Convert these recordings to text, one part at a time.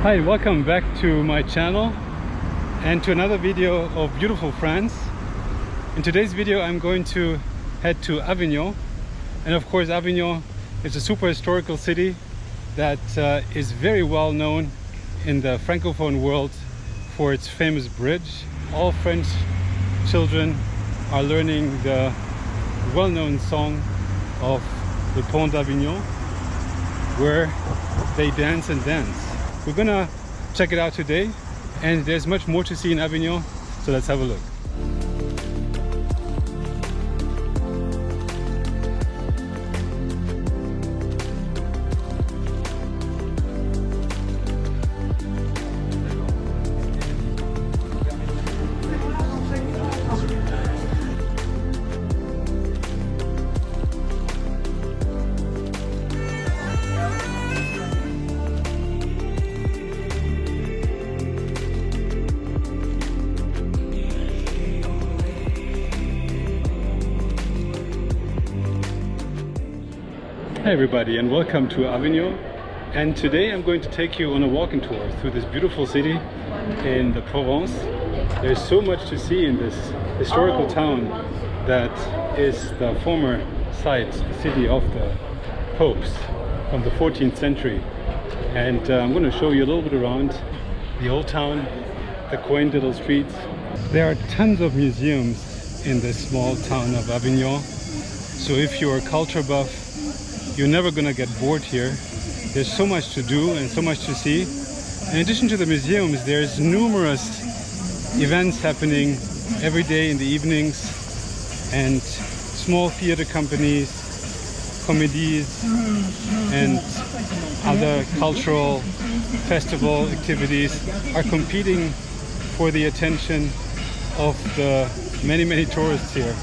Hi, welcome back to my channel and to another video of beautiful France. In today's video I'm going to head to Avignon, and of course Avignon is a super historical city that is very well known in the Francophone world for its famous bridge. All French children are learning the well-known song of the Pont d'Avignon, where they dance and dance. We're gonna check it out today, and there's much more to see in Avignon, so let's have a look. Hey everybody, and welcome to Avignon. And today I'm going to take you on a walking tour through this beautiful city in the Provence. There's so much to see in this historical town that is the former site, the city of the Popes from the 14th century. And I'm going to show you a little bit around the old town, the quaint little streets. There are tons of museums in this small town of Avignon. So if you're a culture buff, you're never gonna get bored here. There's so much to do and so much to see. In addition to the museums, there's numerous events happening every day in the evenings, and small theater companies, comedies, and other cultural festival activities are competing for the attention of the many tourists here.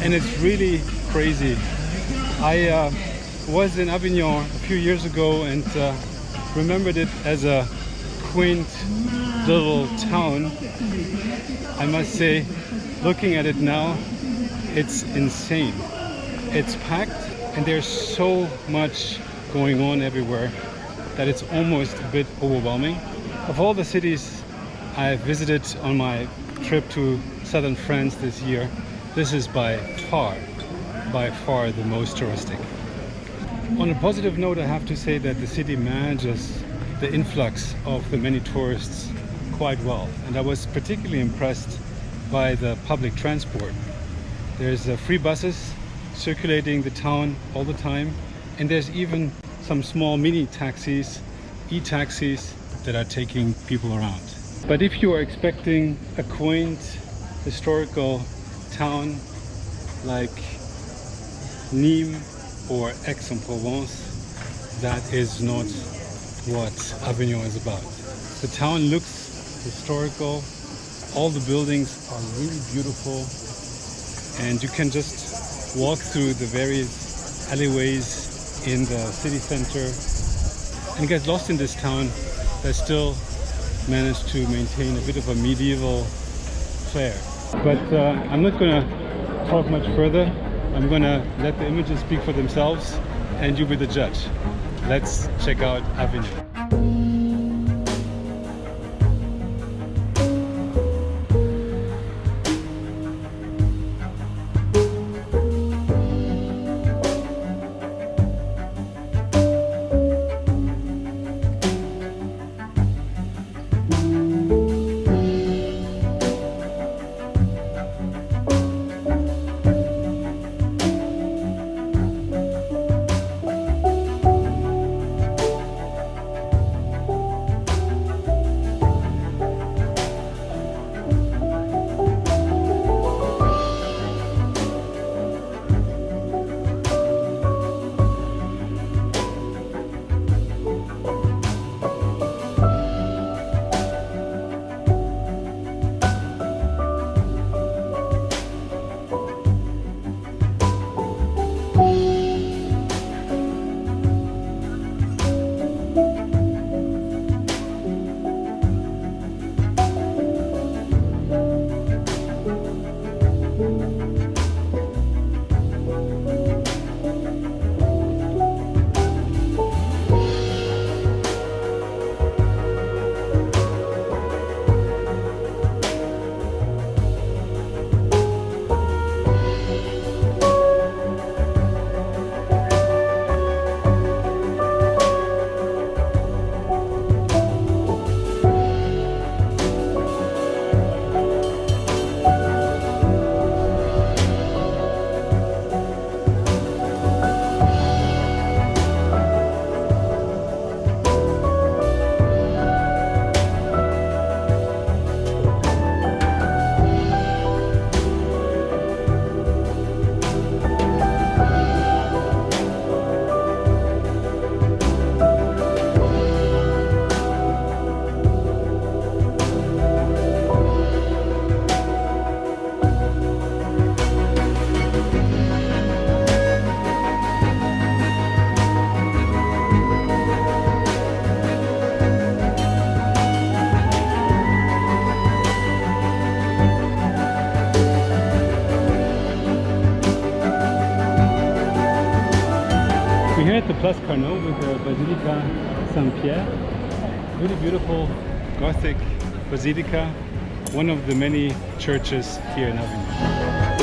And it's really crazy. I was in Avignon a few years ago and remembered it as a quaint little town. I must say, looking at it now, it's insane. It's packed and there's so much going on everywhere that it's almost a bit overwhelming. Of all the cities I've visited on my trip to southern France this year, this is by far the most touristic. On a positive note, I have to say that the city manages the influx of the many tourists quite well, and I was particularly impressed by the public transport. There's free buses circulating the town all the time, and there's even some small mini taxis, e-taxis, that are taking people around. But if you are expecting a quaint historical town like Nîmes or Aix-en-Provence, that is not what Avignon is about. The town looks historical, all the buildings are really beautiful, and you can just walk through the various alleyways in the city center and get lost in this town that still managed to maintain a bit of a medieval flair. But I'm not going to talk much further. I'm gonna let the images speak for themselves and you be the judge. Let's check out Avignon. Place Carnot with the Basilica Saint-Pierre. Really beautiful Gothic basilica, one of the many churches here in Avignon.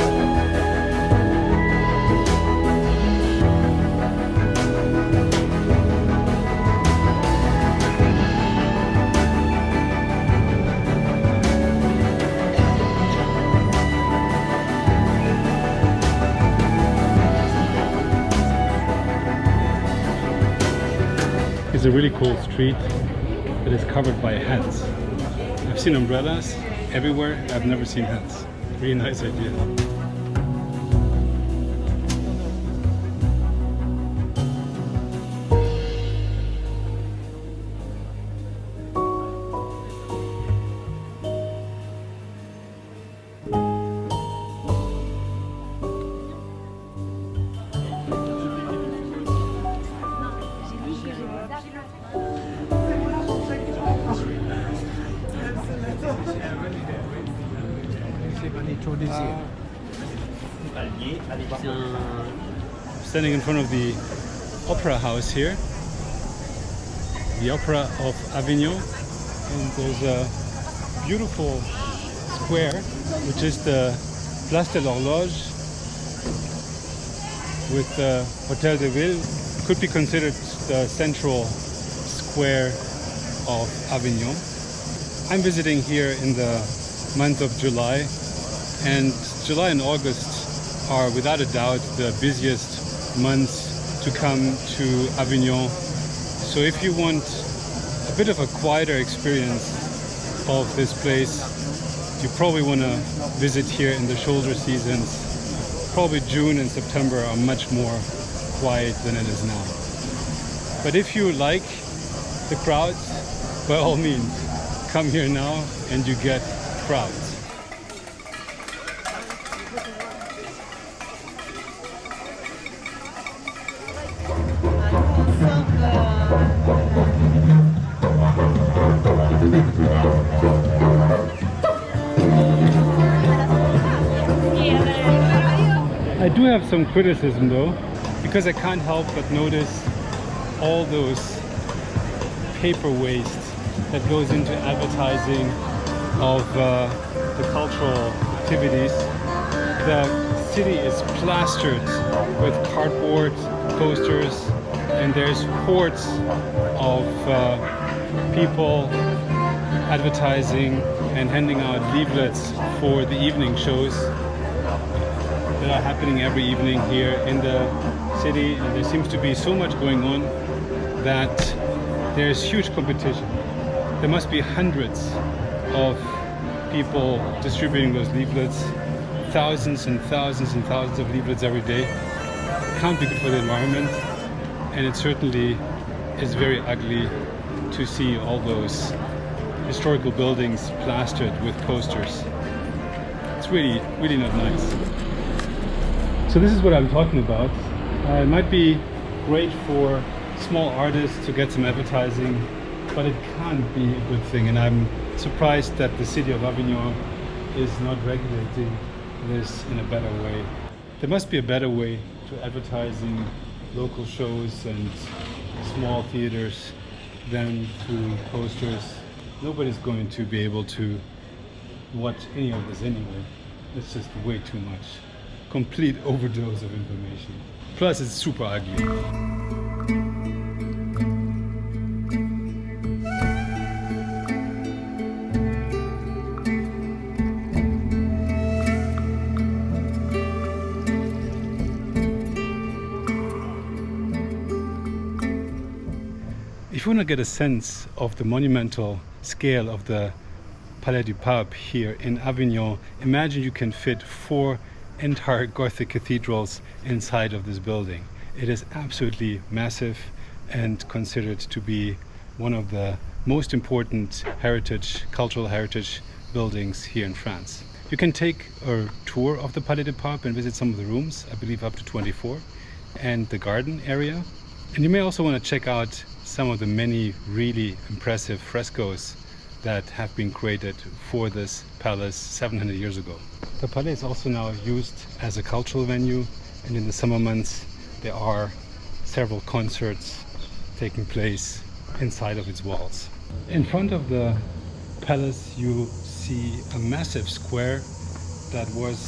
It's a really cool street that is covered by hats. I've seen umbrellas everywhere, I've never seen hats. Really nice idea. Standing in front of the opera house here, the Opera of Avignon, and there's a beautiful square which is the Place de l'Horloge with the Hotel de Ville. Could be considered the central square of Avignon. I'm visiting here in the month of July, and July and August are without a doubt the busiest months to come to Avignon. So if you want a bit of a quieter experience of this place, you probably want to visit here in the shoulder seasons. Probably June and September are much more quiet than it is now. But if you like the crowds, by all means, come here now and you get crowds. I do have some criticism though, because I can't help but notice all those paper waste that goes into advertising of the cultural activities. The city is plastered with cardboard posters, and there's hordes of people advertising and handing out leaflets for the evening shows that are happening every evening here in the city. And there seems to be so much going on that there's huge competition. There must be hundreds of people distributing those leaflets, thousands and thousands and thousands of leaflets every day. Can't be good for the environment, and it certainly is very ugly to see all those historical buildings plastered with posters. It's really not nice. So this is what I'm talking about. It might be great for small artists to get some advertising, but it can't be a good thing, and I'm surprised that the city of Avignon is not regulating this in a better way. There must be a better way to advertising local shows and small theaters than through posters. Nobody's going to be able to watch any of this anyway. It's just way too much. Complete overdose of information. Plus it's super ugly. If you want to get a sense of the monumental scale of the Palais du Pape here in Avignon, imagine you can fit 4 entire Gothic cathedrals inside of this building. It is absolutely massive and considered to be one of the most important cultural heritage buildings here in France. You can take a tour of the Palais du Pape and visit some of the rooms, I believe up to 24, and the garden area. And you may also want to check out some of the many really impressive frescoes that have been created for this palace 700 years ago. The Palais is also now used as a cultural venue, and in the summer months there are several concerts taking place inside of its walls. In front of the palace you see a massive square that was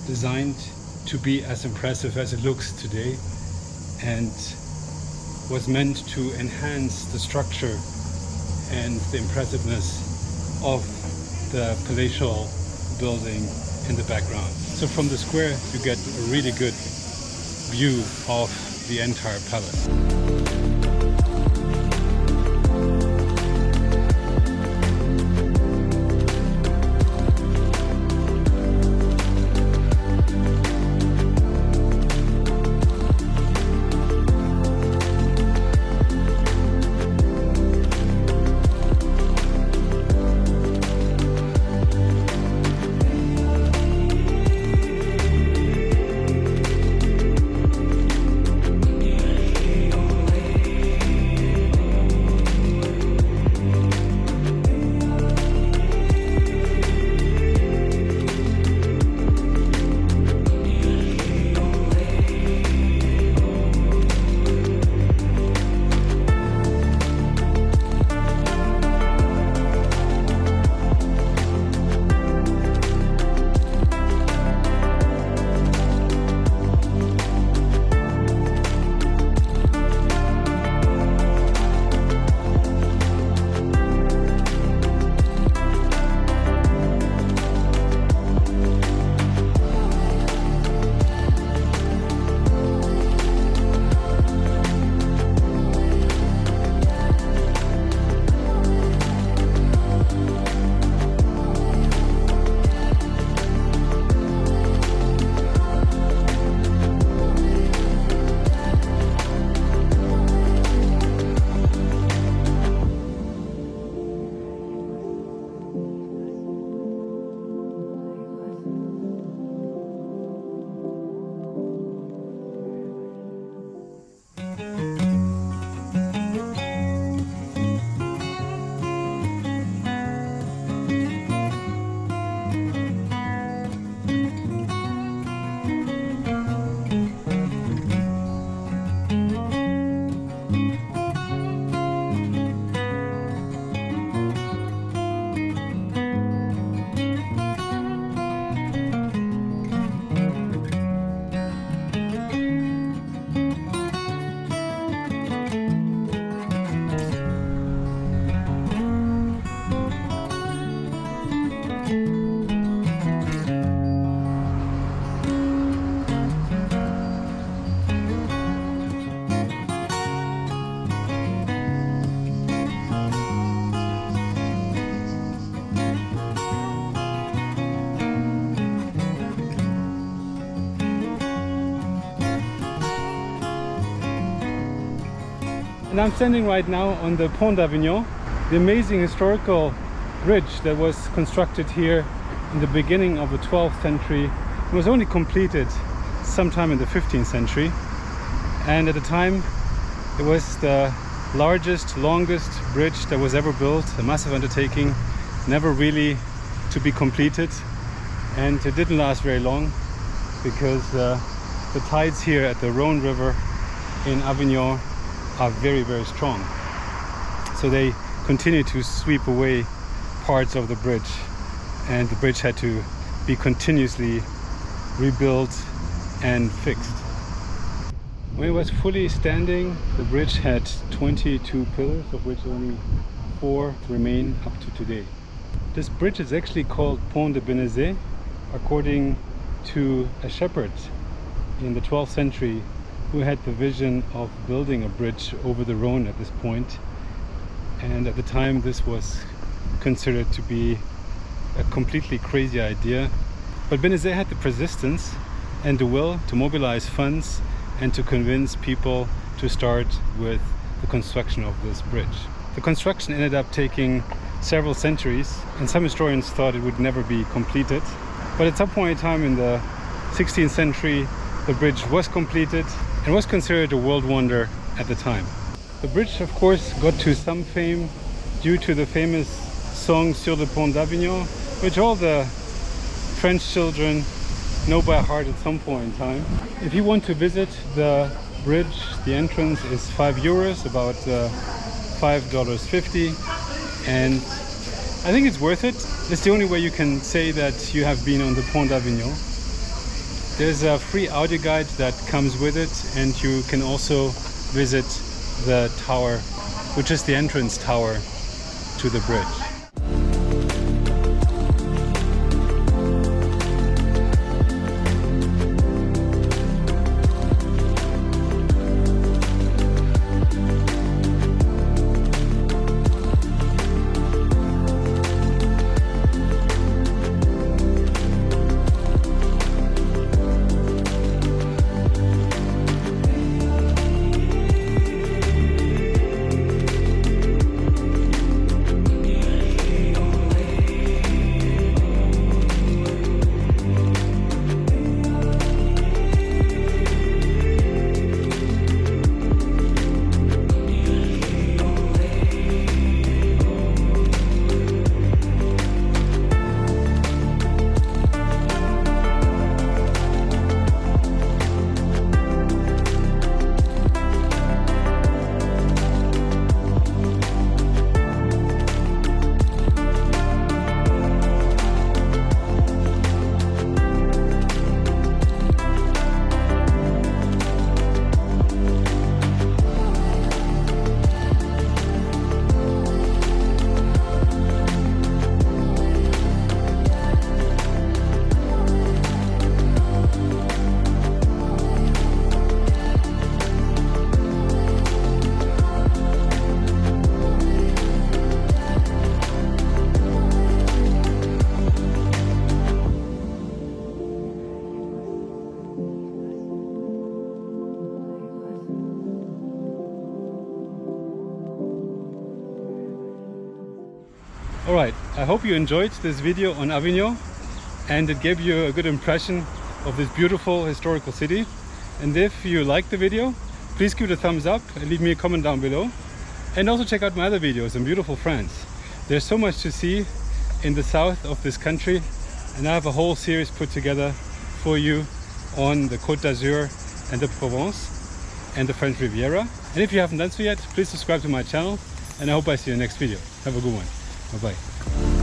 designed to be as impressive as it looks today and was meant to enhance the structure and the impressiveness of the palatial building in the background. So from the square you get a really good view of the entire palace. And I'm standing right now on the Pont d'Avignon, the amazing historical bridge that was constructed here in the beginning of the 12th century. It was only completed sometime in the 15th century, and at the time it was the largest, longest bridge that was ever built, a massive undertaking, never really to be completed, and it didn't last very long because the tides here at the Rhone River in Avignon are very, very strong. So they continue to sweep away parts of the bridge, and the bridge had to be continuously rebuilt and fixed. When it was fully standing, the bridge had 22 pillars, of which only 4 remain up to today. This bridge is actually called Pont St Benezet, according to a shepherd in the 12th century who had the vision of building a bridge over the Rhone at this point. And at the time this was considered to be a completely crazy idea. But Benezet had the persistence and the will to mobilize funds and to convince people to start with the construction of this bridge. The construction ended up taking several centuries, and some historians thought it would never be completed. But at some point in time in the 16th century, the bridge was completed and was considered a world wonder at the time. The bridge, of course, got to some fame due to the famous song Sur le Pont d'Avignon, which all the French children know by heart at some point in time. If you want to visit the bridge. The entrance is €5, about $5.50, and I think it's worth it. It's the only way you can say that you have been on the Pont d'Avignon. There's a free audio guide that comes with it, and you can also visit the tower, which is the entrance tower to the bridge. Alright, I hope you enjoyed this video on Avignon and it gave you a good impression of this beautiful historical city. And if you liked the video, please give it a thumbs up and leave me a comment down below. And also check out my other videos on beautiful France. There's so much to see in the south of this country, and I have a whole series put together for you on the Côte d'Azur and the Provence and the French Riviera. And if you haven't done so yet, please subscribe to my channel, and I hope I see you in the next video. Have a good one. Bye bye.